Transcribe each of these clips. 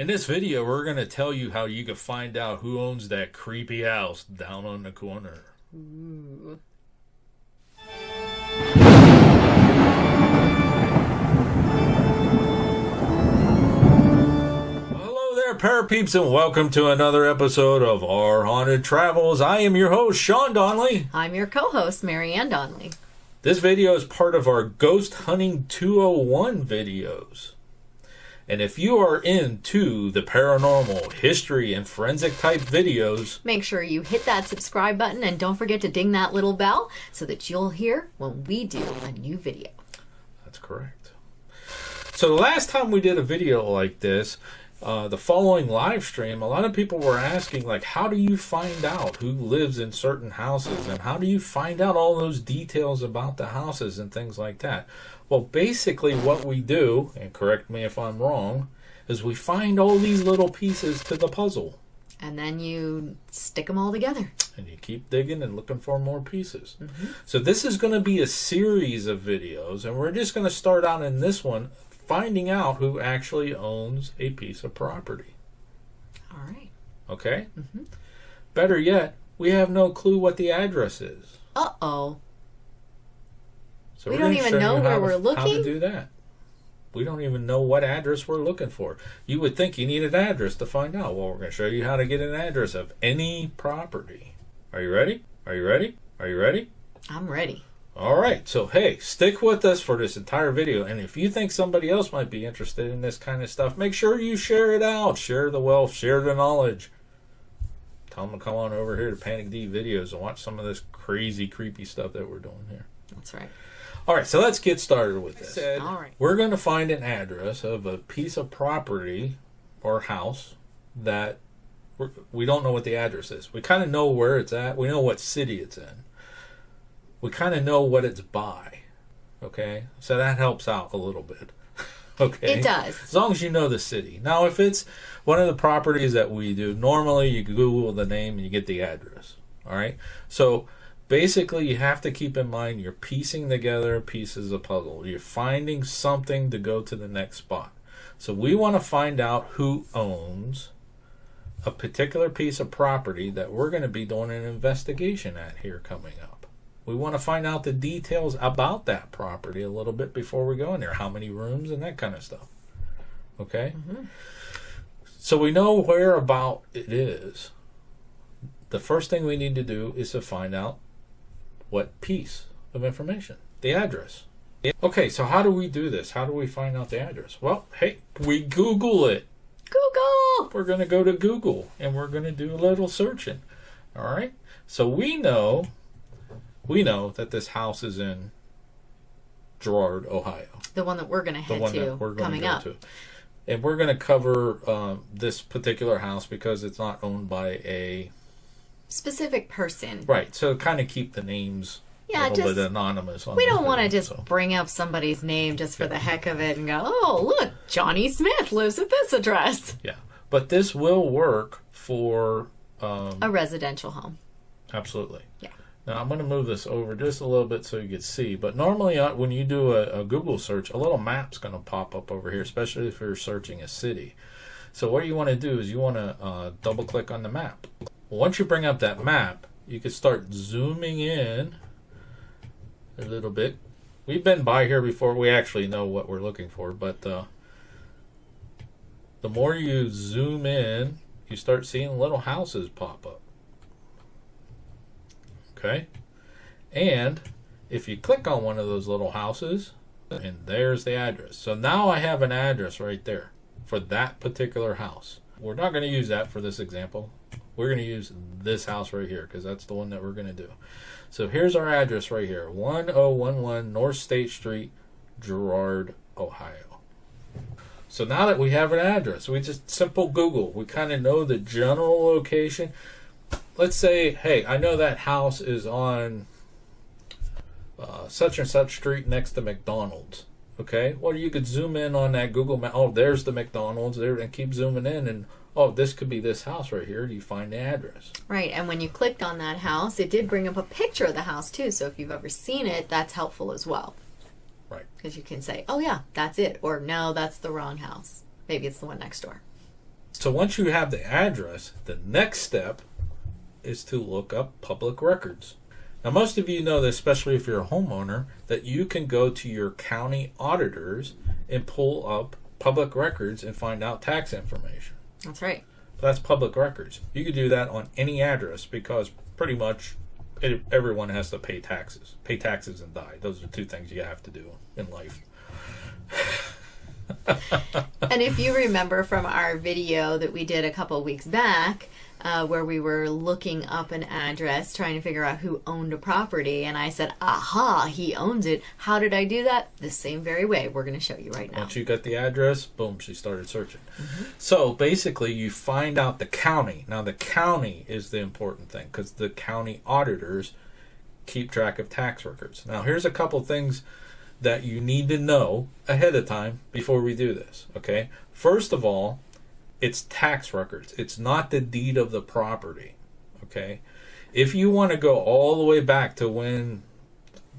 In this video, we're going to tell you how you can find out who owns that creepy house down on the corner. Ooh. Hello there, parapeeps, and welcome to another episode of Our Haunted Travels. I am your host, Sean Donnelly. I'm your co-host, Marianne Donnelly. This video is part of our Ghost Hunting 201 videos. And if you are into the paranormal, history, and forensic type videos, make sure you hit that subscribe button and don't forget to ding that little bell so that you'll hear when we do a new video. That's correct. So the last time we did a video like this, the following live stream, a lot of people were asking, like, how do you find out who lives in certain houses? And how do you find out all those details about the houses and things like that? Well, basically what we do, and correct me if I'm wrong, is we find all these little pieces to the puzzle. And then you stick them all together. And you keep digging and looking for more pieces. Mm-hmm. So this is going to be a series of videos, and we're just going to start out in this one finding out who actually owns a piece of property. All right. Okay? Mm-hmm. Better yet, we have no clue what the address is. Uh-oh. So we don't even know where we're looking? How to do that. We don't even know what address we're looking for. You would think you need an address to find out. Well, we're going to show you how to get an address of any property. Are you ready? Are you ready? Are you ready? I'm ready. All right. So, hey, stick with us for this entire video. And if you think somebody else might be interested in this kind of stuff, make sure you share it out. Share the wealth. Share the knowledge. Tell them to come on over here to Panic D Videos and watch some of this crazy, creepy stuff that we're doing here. That's right. All right, so let's get started with this. All right. We're going to find an address of a piece of property or house that we don't know what the address is. We kind of know where it's at. We know what city it's in. We kind of know what it's by. Okay? So that helps out a little bit. Okay? It does. As long as you know the city. Now, if it's one of the properties that we do, normally you Google the name and you get the address. All right? So basically, you have to keep in mind you're piecing together pieces of puzzle. You're finding something to go to the next spot. So we want to find out who owns a particular piece of property that we're going to be doing an investigation at here coming up. We want to find out the details about that property a little bit before we go in there. How many rooms and that kind of stuff. Okay? Mm-hmm. So we know where about it is. The first thing we need to do is to find out what piece of information? The address. Okay, so how do we do this? How do we find out the address? Well, hey, we Google it. Google! We're going to go to Google and we're going to do a little searching. All right? So we know that this house is in Girard, Ohio. The one that we're going to head to coming up. And we're going to cover this particular house because it's not owned by a specific person. Right, so kind of keep the names a little bit anonymous. We don't want to just bring up somebody's name just for the heck of it and go, oh, look, Johnny Smith lives at this address. Yeah, but this will work for a residential home. Absolutely. Yeah. Now, I'm going to move this over just a little bit so you can see. But normally when you do a Google search, a little map's going to pop up over here, especially if you're searching a city. So what you want to do is you want to double-click on the map. Once you bring up that map, you can start zooming in a little bit. We've been by here before. We actually know what we're looking for. But the more you zoom in, you start seeing little houses pop up. Okay? And if you click on one of those little houses, and there's the address. So now I have an address right there for that particular house. We're not going to use that for this example. We're going to use this house right here because that's the one that we're going to do. So here's our address right here. 1011 North State Street, Girard, Ohio. So now that we have an address, we just simple Google. We kind of know the general location. Let's say, hey, I know that house is on such and such street next to McDonald's. Okay? Well, you could zoom in on that Google map. Oh, there's the McDonald's there, and keep zooming in and oh, this could be this house right here. You find the address. Right, and when you clicked on that house, it did bring up a picture of the house too. So if you've ever seen it, that's helpful as well. Right. Because you can say, oh yeah, that's it. Or no, that's the wrong house. Maybe it's the one next door. So once you have the address, the next step is to look up public records. Now, most of you know this, especially if you're a homeowner, that you can go to your county auditors and pull up public records and find out tax information. That's right. That's public records. You could do that on any address because pretty much everyone has to pay taxes. Pay taxes and die. Those are two things you have to do in life. And if you remember from our video that we did a couple weeks back, where we were looking up an address, trying to figure out who owned a property, and I said, aha, he owns it. How did I do that? The same very way. We're going to show you right now. Once you got the address, boom, she started searching. So basically, you find out the county. Now, the county is the important thing because the county auditors keep track of tax records. Now, here's a couple things that you need to know ahead of time before we do this, okay? First of all, it's tax records. It's not the deed of the property, okay? If you want to go all the way back to when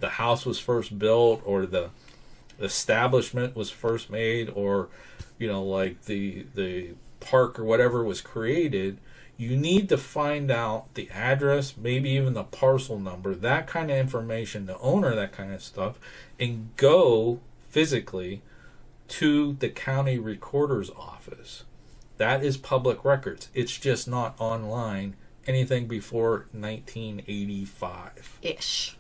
the house was first built or the establishment was first made or, you know, like the park or whatever was created, you need to find out the address, maybe even the parcel number, that kind of information, the owner, that kind of stuff, and go physically to the county recorder's office. That is public records. It's just not online. Anything before 1985. Ish.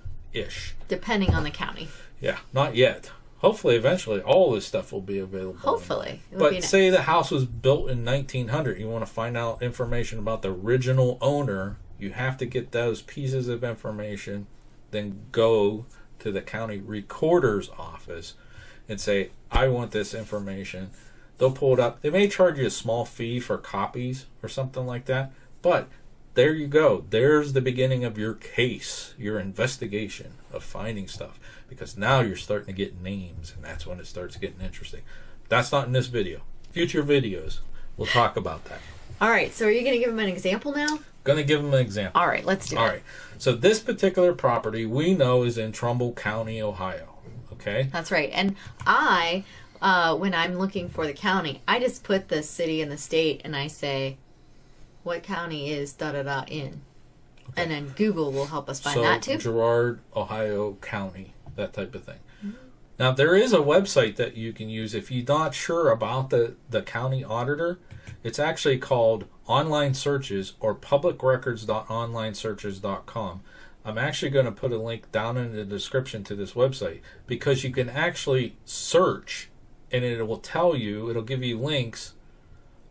Depending on the county. Yeah, not yet. Hopefully, eventually, all this stuff will be available. Hopefully. But say the house was built in 1900. You want to find out information about the original owner. You have to get those pieces of information, then go to the county recorder's office and say, I want this information. They'll pull it up. They may charge you a small fee for copies or something like that. But there you go. There's the beginning of your case, your investigation of finding stuff. Because now you're starting to get names, and that's when it starts getting interesting. That's not in this video. Future videos, we'll talk about that. All right. So are you going to give them an example now? Going to give them an example. All right. Let's do it. All right. So this particular property we know is in Trumbull County, Ohio. Okay? That's right. And when I'm looking for the county, I just put the city and the state, and I say, what county is da-da-da in? Okay. And then Google will help us find that too. Girard, Ohio County, that type of thing. Now, there is a website that you can use if you're not sure about the county auditor. It's actually called Online Searches or publicrecords.onlinesearches.com. I'm actually going to put a link down in the description to this website because you can actually search and it will tell you, it'll give you links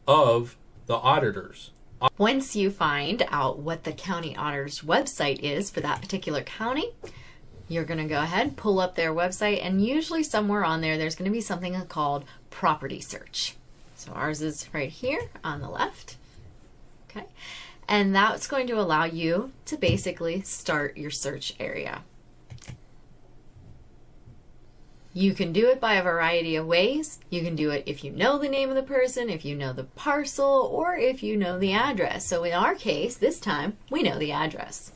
of the auditors. Once you find out what the county auditor's website is for that particular county, you're going to go ahead, pull up their website, and usually somewhere on there, there's going to be something called property search. So ours is right here on the left. Okay. And that's going to allow you to basically start your search area. You can do it by a variety of ways. You can do it if you know the name of the person, if you know the parcel, or if you know the address. So in our case, this time, we know the address.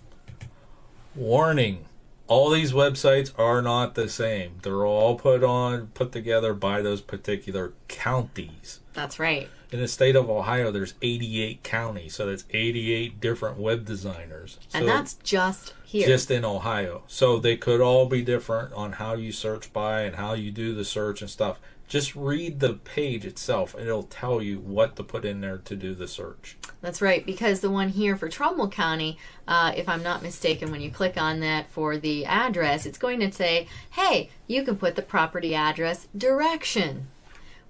Warning. All these websites are not the same. They're all put together by those particular counties. That's right. In the state of Ohio, there's 88 counties, so that's 88 different web designers. And that's just here. Just in Ohio. So they could all be different on how you search by and how you do the search and stuff. Just read the page itself, and it'll tell you what to put in there to do the search. That's right, because the one here for Trumbull County, if I'm not mistaken, when you click on that for the address, it's going to say, hey, you can put the property address direction.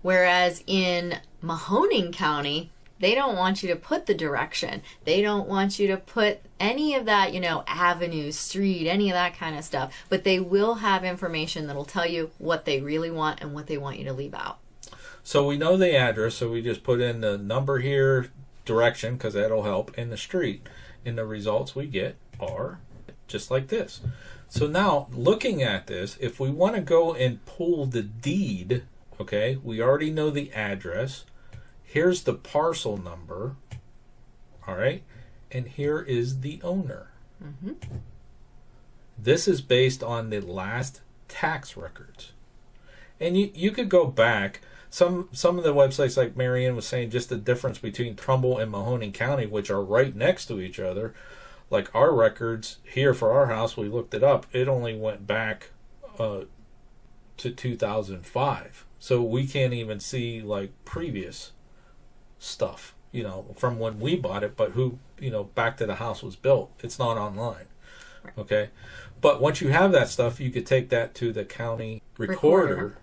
Whereas in Mahoning County, they don't want you to put the direction. They don't want you to put any of that, avenue, street, any of that kind of stuff. But they will have information that'll tell you what they really want and what they want you to leave out. So we know the address, so we just put in the number here, direction, because that'll help, and the street. And the results we get are just like this. So now, looking at this, if we want to go and pull the deed, okay, we already know the address. Here's the parcel number, all right, and here is the owner. Mm-hmm. This is based on the last tax records. And you could go back. some of the websites, like Marianne was saying, just the difference between Trumbull and Mahoning County, which are right next to each other. Like our records here for our house, we looked it up. It only went back to 2005, so we can't even see like previous stuff, from when we bought it, but who, back to the house was built. It's not online. Right. Okay. But once you have that stuff, you could take that to the county recorder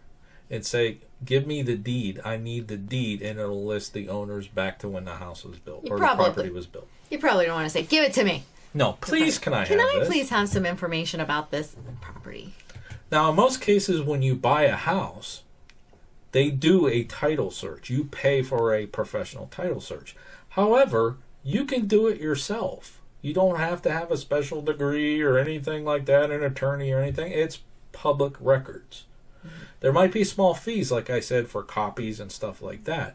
and say, give me the deed. I need the deed. And it'll list the owners back to when the house was built or the property was built. You probably don't want to say, give it to me. No, please, can I please have some information about this property? Now, in most cases, when you buy a house, they do a title search. You pay for a professional title search. However, you can do it yourself. You don't have to have a special degree or anything like that, an attorney or anything. It's public records. Mm-hmm. There might be small fees, like I said, for copies and stuff like that.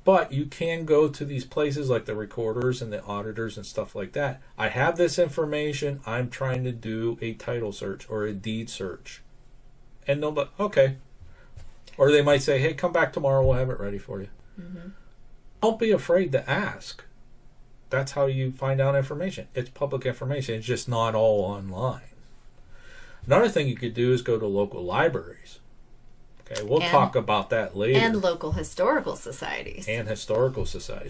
But you can go to these places like the recorders and the auditors and stuff like that. I have this information. I'm trying to do a title search or a deed search. And they'll be, okay. Or they might say, hey, come back tomorrow. We'll have it ready for you. Mm-hmm. Don't be afraid to ask. That's how you find out information. It's public information. It's just not all online. Another thing you could do is go to local libraries. Okay, we'll talk about that later. And local historical societies.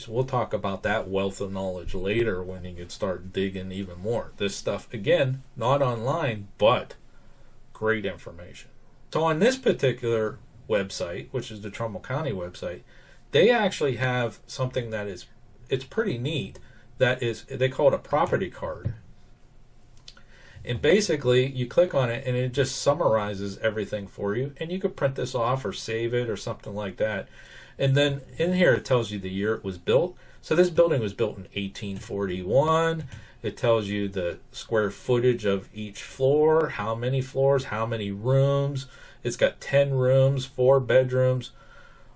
We'll talk about that wealth of knowledge later when you can start digging even more. This stuff, again, not online, but great information. So on this particular website, which is the Trumbull County website, they actually have something that it's pretty neat. That is, they call it a property card. And basically, you click on it, and it just summarizes everything for you. And you could print this off or save it or something like that. And then in here, it tells you the year it was built. So this building was built in 1841. It tells you the square footage of each floor, how many floors, how many rooms. It's got 10 rooms, 4 bedrooms,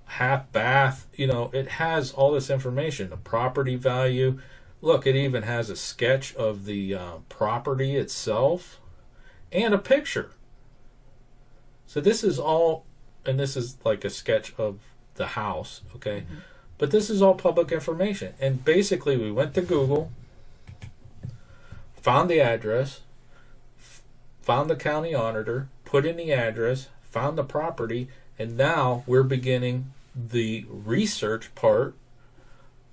half bath. It has all this information, the property value. Look, it even has a sketch of the property itself and a picture. So this is all, and this is like a sketch of the house, okay? Mm-hmm. But this is all public information. And basically, we went to Google, found the address, found the county auditor, put in the address, found the property, and now we're beginning the research part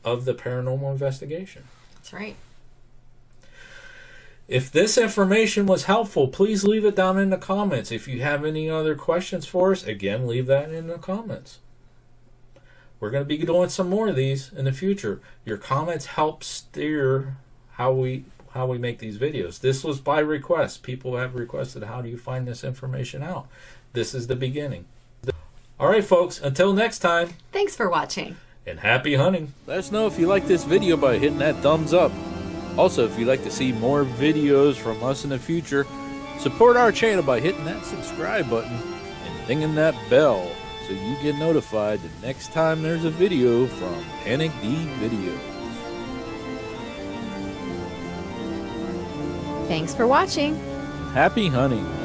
of the paranormal investigation. That's right. If this information was helpful, please leave it down in the comments. If you have any other questions for us, again, leave that in the comments. We're going to be doing some more of these in the future. Your comments help steer how we make these videos. This was by request. People have requested, how do you find this information out? This is the beginning. All right, folks, until next time. Thanks for watching. And happy hunting. Let us know if you like this video by hitting that thumbs up. Also, if you'd like to see more videos from us in the future, support our channel by hitting that subscribe button and dinging that bell so you get notified the next time there's a video from Panic D Videos. Thanks for watching. Happy hunting.